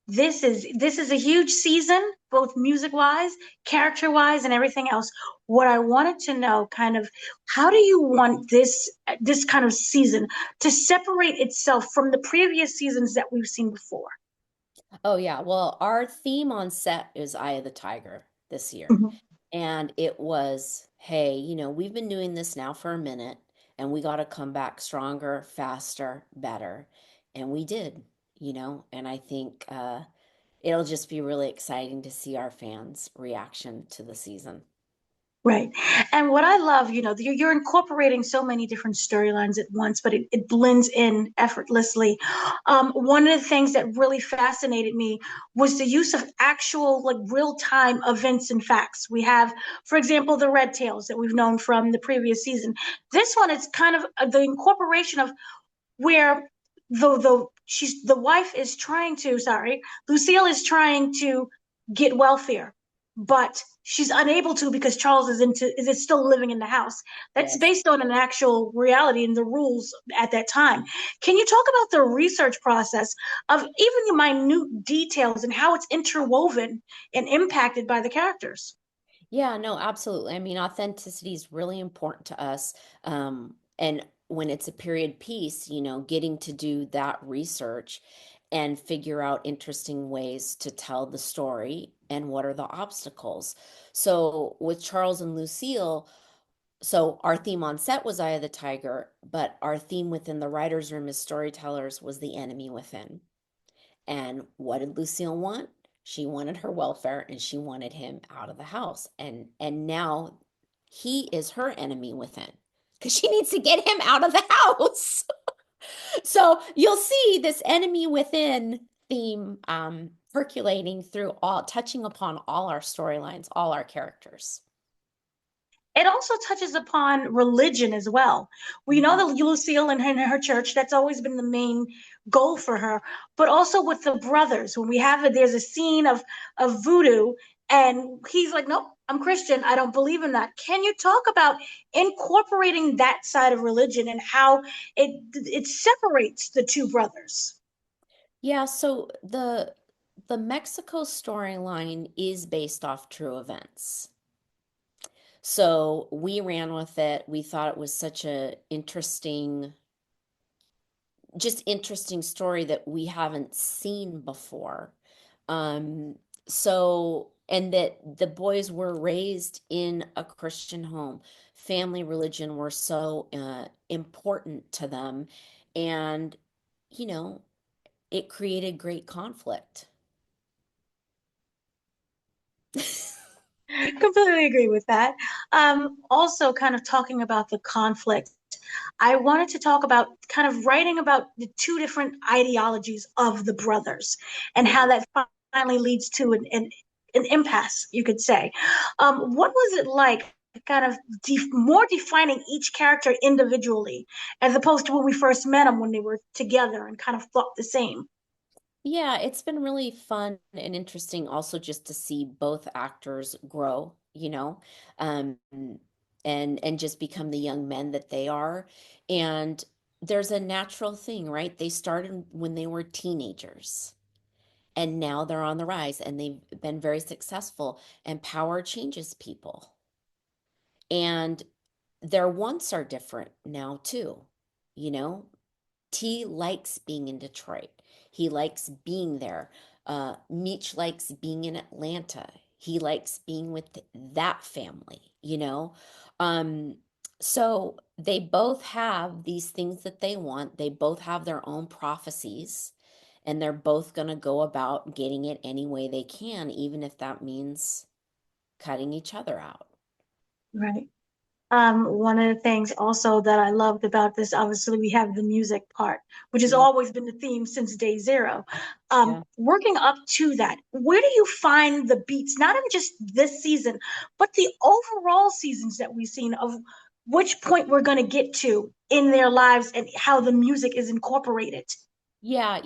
this is a huge season, both music wise, character wise, and everything else. What I wanted to know, kind of, how do you want this kind of season to separate itself from the previous seasons that we've seen before? Oh yeah. Well, our theme on set is Eye of the Tiger this year. Mhm. And it was, hey, we've been doing this now for a minute and we got to come back stronger, faster, better. And we did, and I think it'll just be really exciting to see our fans' reaction to the season. Right. And what I love, you're incorporating so many different storylines at once, but it blends in effortlessly. One of the things that really fascinated me was the use of actual, like, real-time events and facts. We have, for example, the Red Tails that we've known from the previous season. This one is kind of the incorporation of where the wife is trying to, sorry, Lucille is trying to get welfare, but she's unable to because Charles is still living in the house. That's Yes. based on an actual reality and the rules at that time. Can you talk about the research process of even the minute details and how it's interwoven and impacted by the characters? Yeah, no, absolutely. I mean, authenticity is really important to us. And when it's a period piece, getting to do that research and figure out interesting ways to tell the story and what are the obstacles. So with Charles and Lucille, so our theme on set was Eye of the Tiger, but our theme within the writer's room as storytellers was the enemy within. And what did Lucille want? She wanted her welfare and she wanted him out of the house. And now he is her enemy within because she needs to get him out of the house. So you'll see this enemy within theme percolating through all, touching upon all our storylines, all our characters. It also touches upon religion as well. We know Mhm. that Lucille and her church, that's always been the main goal for her, but also with the brothers. When we have it, there's a scene of voodoo, and he's like, nope, I'm Christian. I don't believe in that. Can you talk about incorporating that side of religion and how it separates the two brothers? Yeah, so the Mexico storyline is based off true events. So we ran with it. We thought it was such a interesting, just interesting story that we haven't seen before. Um, and that the boys were raised in a Christian home. Family religion were so important to them. And, you know, it created great conflict. Completely agree with that. Also, kind of talking about the conflict, I wanted to talk about kind of writing about the two different ideologies of the brothers and how that finally leads to an impasse, you could say. What was it like, kind of more defining each character individually, as opposed to when we first met them when they were together and kind of thought the same? Yeah, it's been really fun and interesting also just to see both actors grow, um, and just become the young men that they are. And there's a natural thing, right? They started when they were teenagers and now they're on the rise and they've been very successful and power changes people. And their wants are different now too, you know? T likes being in Detroit. He likes being there. Meech likes being in Atlanta. He likes being with that family. Um, so they both have these things that they want. They both have their own prophecies, and they're both going to go about getting it any way they can, even if that means cutting each other out. Right. One of the things also that I loved about this, obviously, we have the music part, which has Yeah. always been the theme since day zero. Yeah. Working up to that, where do you find the beats, not in just this season, but the overall seasons that we've seen of which point we're going to get to in their lives and how the music is incorporated? Yeah,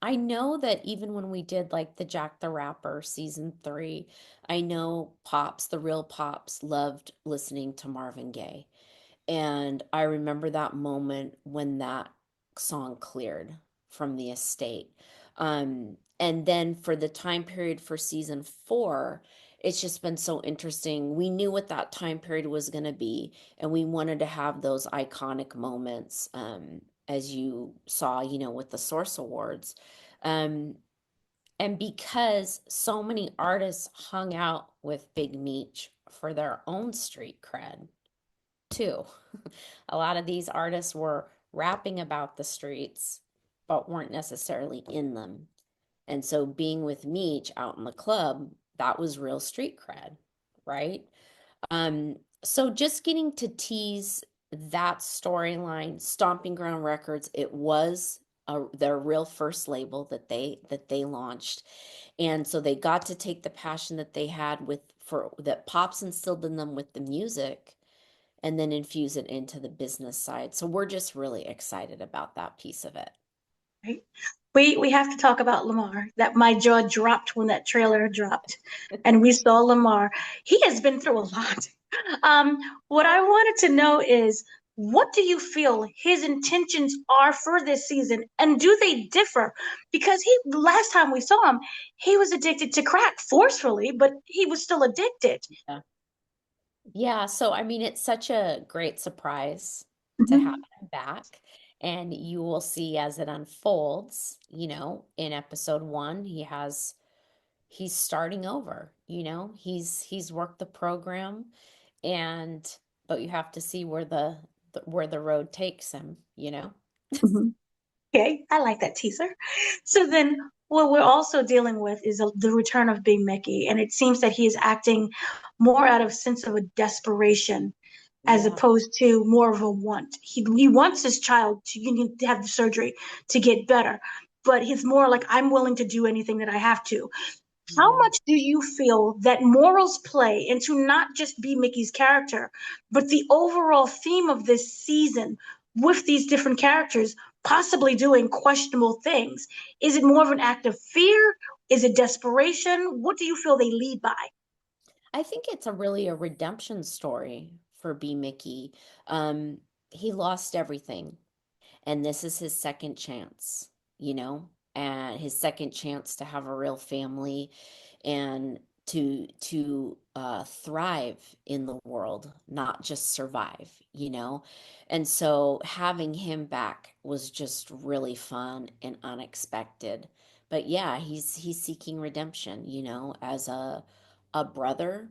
I know that even when we did like the Jack the Rapper season 3, I know Pops, the real Pops, loved listening to Marvin Gaye. And I remember that moment when that song cleared from the estate. And then for the time period for season 4, it's just been so interesting. We knew what that time period was going to be, and we wanted to have those iconic moments, as you saw, with the Source Awards. Um, and because so many artists hung out with Big Meech for their own street cred, too. A lot of these artists were rapping about the streets, but weren't necessarily in them. And so being with Meech out in the club, that was real street cred, right? So just getting to tease that storyline, Stomping Ground Records, it was their real first label that they launched. And so they got to take the passion that they had with for that Pops instilled in them with the music and then infuse it into the business side. So we're just really excited about that piece of it. Right? We have to talk about Lamar. That my jaw dropped when that trailer dropped, and we saw Lamar. He has been through a lot. What I wanted to know is, what do you feel his intentions are for this season, and do they differ? Because he last time we saw him, he was addicted to crack forcefully, but he was still addicted. Yeah. Yeah, so I mean, it's such a great surprise to have Mhm. him back. And you will see as it unfolds, in episode 1, he's starting over, he's worked the program and but you have to see where the road takes him. Mhm. Okay, I like that teaser. So then, what we're also dealing with is the return of B-Mickie, and it seems that he is acting more out of sense of a desperation as Yeah. opposed to more of a want. He wants his child to you need to have the surgery to get better, but he's more like I'm willing to do anything that I have to. How Yeah. much do you feel that morals play into not just B-Mickey's character, but the overall theme of this season with these different characters possibly doing questionable things? Is it more of an act of fear? Is it desperation? What do you feel they lead by? I think it's a redemption story for B. Mickey. Um, he lost everything, and this is his second chance, and his second chance to have a real family and to thrive in the world, not just survive. And so having him back was just really fun and unexpected. But yeah, he's seeking redemption, as a brother,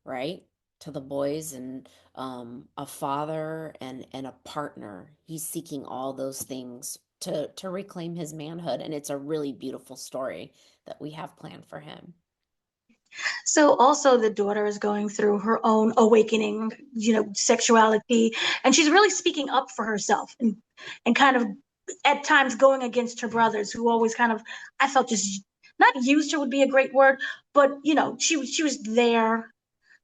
right? To the boys and a father and a partner. He's seeking all those things to reclaim his manhood, and it's a really beautiful story that we have planned for him. So also the daughter is going through her own awakening, sexuality, and she's really speaking up for herself and kind of at times going against her brothers who always kind of I felt just not used her would be a great word, but she was there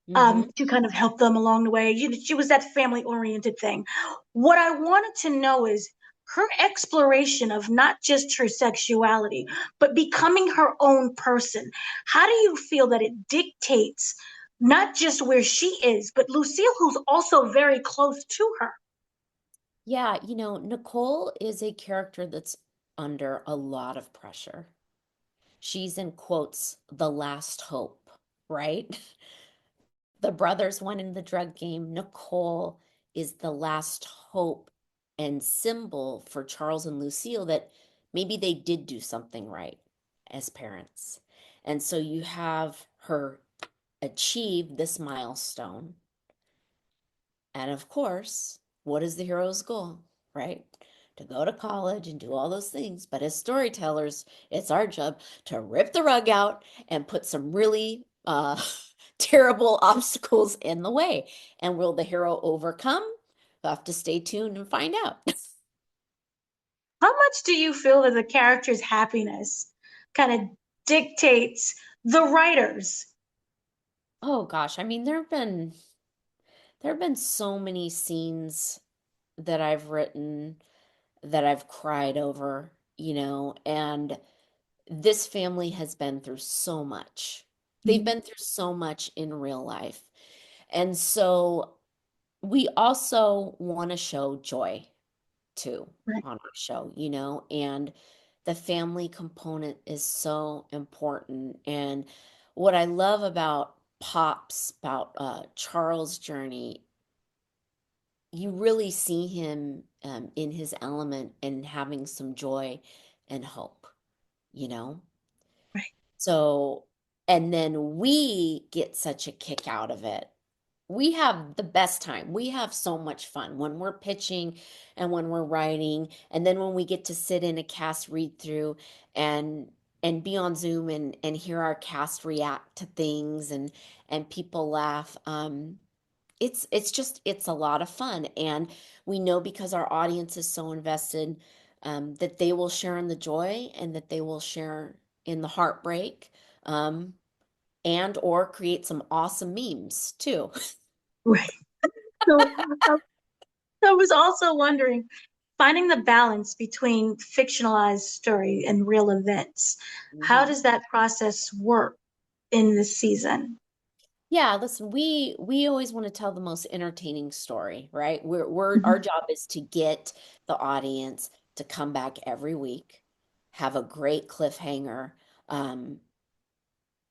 Hmm. to kind of help them along the way. She was that family oriented thing. What I wanted to know is her exploration of not just her sexuality, but becoming her own person. How do you feel that it dictates not just where she is, but Lucille, who's also very close to her? Yeah, Nichole is a character that's under a lot of pressure. She's in quotes, the last hope, right? The brothers went in the drug game. Nichole is the last hope and symbol for Charles and Lucille that maybe they did do something right as parents. And so you have her achieve this milestone. And of course, what is the hero's goal, right? To go to college and do all those things. But as storytellers, it's our job to rip the rug out and put some really terrible obstacles in the way. And will the hero overcome? We'll have to stay tuned and find out. How much do you feel that the character's happiness kind of dictates the writers? Oh gosh, I mean, there have been so many scenes that I've written that I've cried over, and this family has been through so much. They've Mhm. been through so much in real life. And so we also want to show joy too Right. on our show, and the family component is so important. And what I love about Pops, about Charles' journey, you really see him in his element and having some joy and hope, you know? Right. So, and then we get such a kick out of it. We have the best time. We have so much fun when we're pitching and when we're writing, and then when we get to sit in a cast read through and be on Zoom and hear our cast react to things and people laugh. It's just it's a lot of fun, and we know because our audience is so invested that they will share in the joy and that they will share in the heartbreak, um, and or create some awesome memes too. Right. So I was also wondering, finding the balance between fictionalized story and real events. How Mhm. does that process work in this season? Yeah, listen, we always want to tell the most entertaining story, right? We're our Mhm. job is to get the audience to come back every week, have a great cliffhanger, um,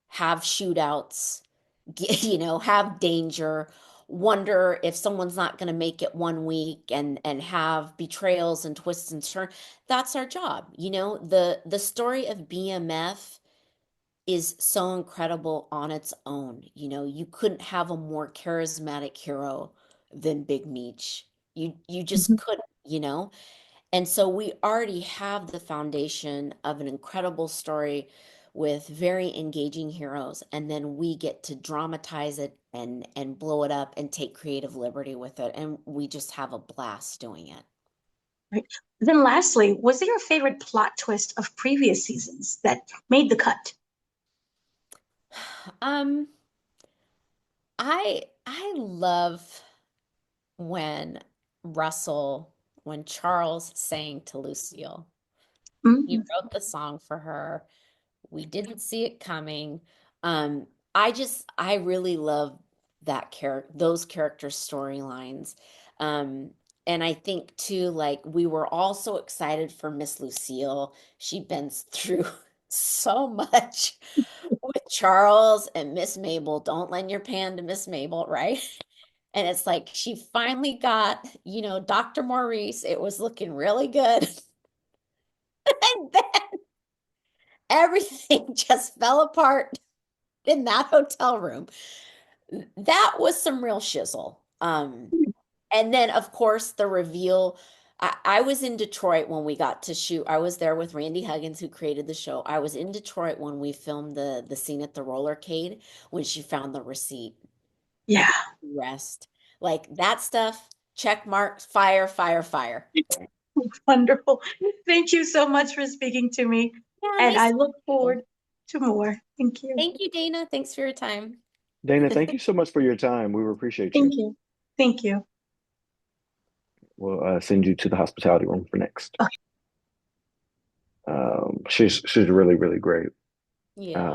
have shootouts, have danger, wonder if someone's not going to make it one week and have betrayals and twists and turns. That's our job. The story of BMF is so incredible on its own. You couldn't have a more charismatic hero than Big Meech. You just Mhm. couldn't. And so we already have the foundation of an incredible story with very engaging heroes, and then we get to dramatize it and blow it up and take creative liberty with it, and we just have a blast doing it. Right. Then lastly, was there a favorite plot twist of previous seasons that made the cut? Um, I love when when Charles sang to Lucille. He Mm, wrote the song for her. We didn't see it coming. I really love those character storylines. Um, and I think too, like we were all so excited for Miss Lucille. She'd been through so much with Charles and Miss Mabel. Don't lend your pan to Miss Mabel, right? And it's like she finally got, Dr. Maurice. It was looking really good. And then everything just fell apart in that hotel room. That was some real shizzle. And then of course the reveal. I was in Detroit when we got to shoot. I was there with Randy Huggins, who created the show. I was in Detroit when we filmed the scene at the rollercade when she found the receipt at yeah, the rest. Like that stuff, check marks, fire, fire, fire. wonderful. Thank you so much for speaking to me. Yeah, And nice I to look meet you. forward to more. Thank you. Thank you, Dana. Thanks for your time. Dana, thank you so much for your time. We appreciate you. Thank you. Thank you. We'll send you to the hospitality room for next. Okay. She's really, really great. Yeah.